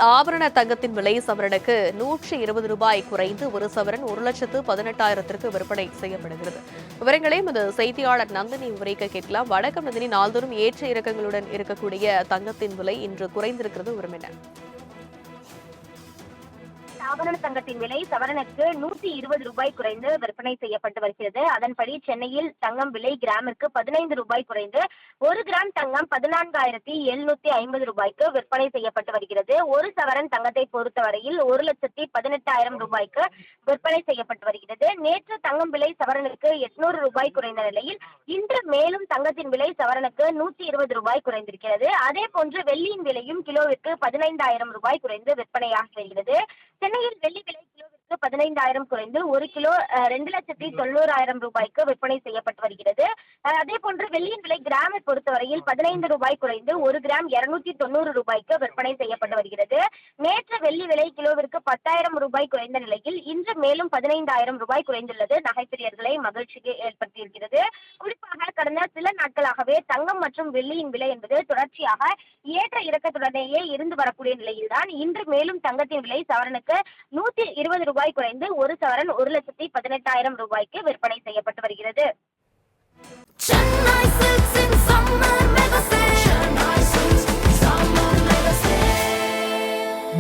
ஆபரண தங்கத்தின் விலை சவரனுக்கு ரூபாய் 120 குறைந்து ஒரு சவரன் 1,18,000 விற்பனை செய்யப்படுகிறது. விவரங்களை எமது செய்தியாளர் நந்தினி விவரிக்க கேட்கலாம். வணக்கம் நந்தினி, நாள்தோறும் ஏற்ற இறக்கங்களுடன் இருக்கக்கூடிய தங்கத்தின் விலை இன்று குறைந்திருக்கிறது. விவரம் என்ன? ஆபரண தங்கத்தின் விலை சவரனுக்கு ரூபாய் 120 குறைந்து விற்பனை செய்யப்பட்டு வருகிறது. அதன்படி சென்னையில் தங்கம் விலை கிராமிற்கு 15 ரூபாய் குறைந்து 1 கிராம் தங்கம் 14,750 ரூபாய்க்கு விற்பனை செய்யப்பட்டு வருகிறது. ஒரு சவரன் தங்கத்தை பொறுத்தவரையில் 1,18,000 ரூபாய்க்கு விற்பனை செய்யப்பட்டு வருகிறது. நேற்று தங்கம் விலை சவரனுக்கு 800 ரூபாய் குறைந்த நிலையில் இன்று மேலும் தங்கத்தின் விலை சவரனுக்கு 120 ரூபாய் குறைந்திருக்கிறது. அதே போன்று வெள்ளியின் விலையும் கிலோவிற்கு 15,000 ரூபாய் குறைந்து விற்பனையாகி வருகிறது. சென்னையில் வெள்ளி விலை கிலோவிற்கு 15,000 குறைந்து 1 கிலோ 2,90,000 ரூபாய்க்கு விற்பனை செய்யப்பட்டு வருகிறது. அதே போன்று வெள்ளியின் விலை கிராமை பொறுத்தவரையில் 15 ரூபாய் குறைந்து 1 கிராம் 290 ரூபாய்க்கு விற்பனை செய்யப்பட்டு வருகிறது. நேற்று வெள்ளி விலை கிலோவிற்கு 10,000 ரூபாய் குறைந்த நிலையில் இன்று மேலும் 15,000 ரூபாய் குறைந்துள்ளது நகைப்பிரியர்களை மகிழ்ச்சிக்கு ஏற்படுத்தியிருக்கிறது. குறிப்பாக கடந்த சில நாட்களாகவே தங்கம் மற்றும் வெள்ளியின் விலை என்பது தொடர்ச்சியாக ஏற்ற இறக்கத்துடனேயே இருந்து வரக்கூடிய நிலையில்தான் இன்று மேலும் தங்கத்தின் விலை சவரனுக்கு 120 ரூபாய் குறைந்து ஒரு சவரன் 1,18,000 ரூபாய்க்கு விற்பனை செய்யப்பட்டு வருகிறது.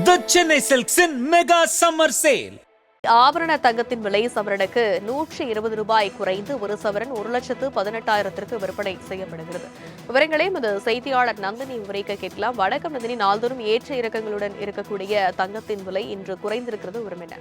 The Chennai Silks in Mega Summer Sale. ஆபரண தங்கத்தின் விலை சவரனுக்கு ரூபாய் 120 குறைந்து ஒரு சவரன் 1,18,000 விற்பனை செய்யப்படுகிறது. விவரங்களை எமது செய்தியாளர் நந்தினி விவரிக்க கேட்கலாம். வணக்கம் நந்தினி, நாள்தோறும் ஏற்ற இறக்கங்களுடன் இருக்கக்கூடிய தங்கத்தின் விலை இன்று குறைந்திருக்கிறது. விவரம் என்ன?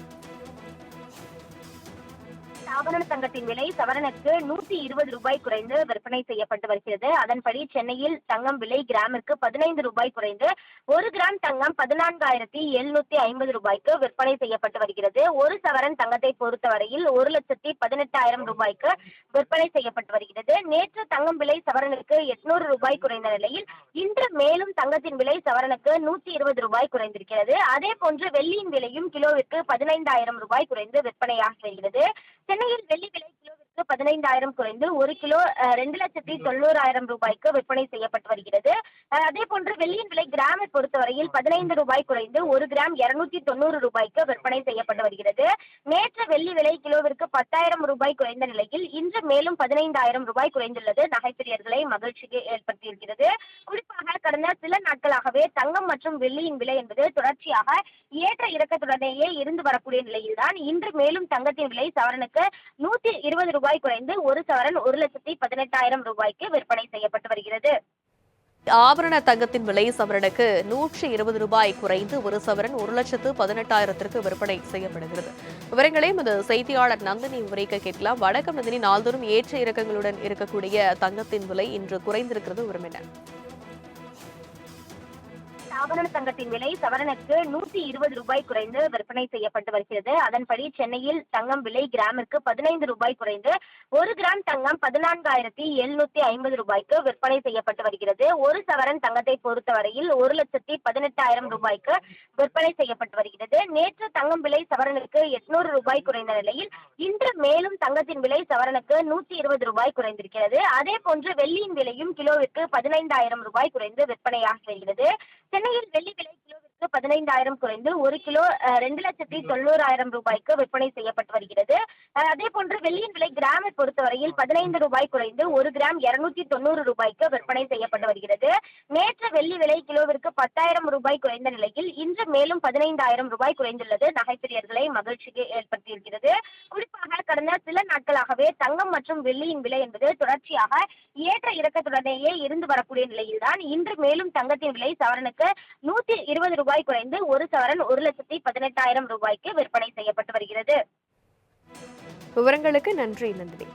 ஆபரண தங்கத்தின் விலை சவரனுக்கு 120 ரூபாய் குறைந்து விற்பனை செய்யப்பட்டு வருகிறது. அதன்படி சென்னையில் தங்கம் விலை கிராமிற்கு 15 ரூபாய் குறைந்து 1 கிராம் தங்கம் 14,750 ரூபாய்க்கு விற்பனை செய்யப்பட்டு வருகிறது. ஒரு சவரன் தங்கத்தை பொறுத்தவரையில் 1,18,000 ரூபாய்க்கு விற்பனை செய்யப்பட்டு வருகிறது. நேற்று தங்கம் விலை சவரனுக்கு 800 ரூபாய் குறைந்த நிலையில் இன்று மேலும் தங்கத்தின் விலை சவரனுக்கு 120 ரூபாய் குறைந்திருக்கிறது. அதே போன்று வெள்ளியின் விலையும் கிலோவிற்கு 15,000 ரூபாய் குறைந்து விற்பனையாகி வருகிறது. சென்னையில் வெள்ளி விலை கிலோவிற்கு 15,000 குறைந்து 1 கிலோ 2,90,000 ரூபாய்க்கு விற்பனை செய்யப்பட்டு வருகிறது. அதே போன்று வெள்ளியின் விலை கிராமை பொறுத்தவரையில் 15 ரூபாய் குறைந்து 1 கிராம் 290 ரூபாய்க்கு விற்பனை செய்யப்பட்டு வருகிறது. நேற்று வெள்ளி விலை கிலோவிற்கு 10,000 ரூபாய் குறைந்த நிலையில் இன்று மேலும் 15,000 ரூபாய் குறைந்துள்ளது நகைப்பிரியர்களை மகிழ்ச்சிக்கு ஏற்படுத்தியிருக்கிறது. குறிப்பாக கடந்த சில நாட்களாகவே தங்கம் மற்றும் வெள்ளியின் விலை என்பது தொடர்ச்சியாக ஏற்ற இறக்கத்துடனேயே இருந்து வரக்கூடிய நிலையில்தான் இன்று மேலும் தங்கத்தின் விலை சவரனுக்கு 120 ரூபாய் குறைந்து ஒரு சவரன் 1,18,000 ரூபாய்க்கு விற்பனை செய்யப்பட்டு வருகிறது. ஆபரண தங்கத்தின் விலை சவரனுக்கு ரூபாய் 120 குறைந்து ஒரு சவரன் 1,18,000 விற்பனை செய்யப்படுகிறது. விவரங்களை எமது செய்தியாளர் நந்தினி விவரிக்க கேட்கலாம். வணக்கம் நந்தினி, நாள்தோறும் ஏற்ற இறக்கங்களுடன் இருக்கக்கூடிய தங்கத்தின் விலை இன்று குறைந்திருக்கிறது. விவரம் என்ன? ஆபரண தங்கத்தின் விலை சவரனுக்கு 120 ரூபாய் குறைந்து விற்பனை செய்யப்பட்டு வருகிறது. அதன்படி சென்னையில் தங்கம் விலை கிராமிற்கு 15 ரூபாய் குறைந்து 1 கிராம் தங்கம் 14,750 ரூபாய்க்கு விற்பனை செய்யப்பட்டு வருகிறது. ஒரு சவரன் தங்கத்தை பொறுத்தவரையில் 1,18,000 ரூபாய்க்கு விற்பனை செய்யப்பட்டு வருகிறது. நேற்று தங்கம் விலை சவரனுக்கு 800 ரூபாய் குறைந்த நிலையில் இன்று மேலும் தங்கத்தின் விலை சவரனுக்கு 120 ரூபாய் குறைந்திருக்கிறது. அதே போன்று வெள்ளியின் விலையும் கிலோவிற்கு 15,000 ரூபாய் குறைந்து விற்பனையாகி வருகிறது. சென்னையில் வெள்ளி விலை கிலோவிற்கு 15,000 குறைந்து 1 கிலோ 2,90,000 ரூபாய்க்கு விற்பனை செய்யப்பட்டு வருகிறது. அதே போன்று வெள்ளியின் விலை கிராமை பொறுத்தவரையில் 15 ரூபாய் குறைந்து 1 கிராம் 290 ரூபாய்க்கு விற்பனை செய்யப்பட்டு வருகிறது. நேற்று வெள்ளி விலை கிலோவிற்கு 10,000 ரூபாய் குறைந்த நிலையில் இன்று மேலும் 15,000 ரூபாய் குறைந்துள்ளது நகைப்பிரியர்களை மகிழ்ச்சிக்கு ஏற்படுத்தியிருக்கிறது. குறிப்பாக கடந்த சில நாட்களாகவே தங்கம் மற்றும் வெள்ளியின் விலை என்பது தொடர்ச்சியாக ஏற்ற இறக்கத்துடனேயே இருந்து வரக்கூடிய நிலையில்தான் இன்று மேலும் தங்கத்தின் விலை சவரனுக்கு 120 ரூபாய் குறைந்து ஒரு சவரன் 1,18,000 ரூபாய்க்கு விற்பனை செய்யப்பட்டு வருகிறது. விவரங்களுக்கு நன்றி நந்தினி.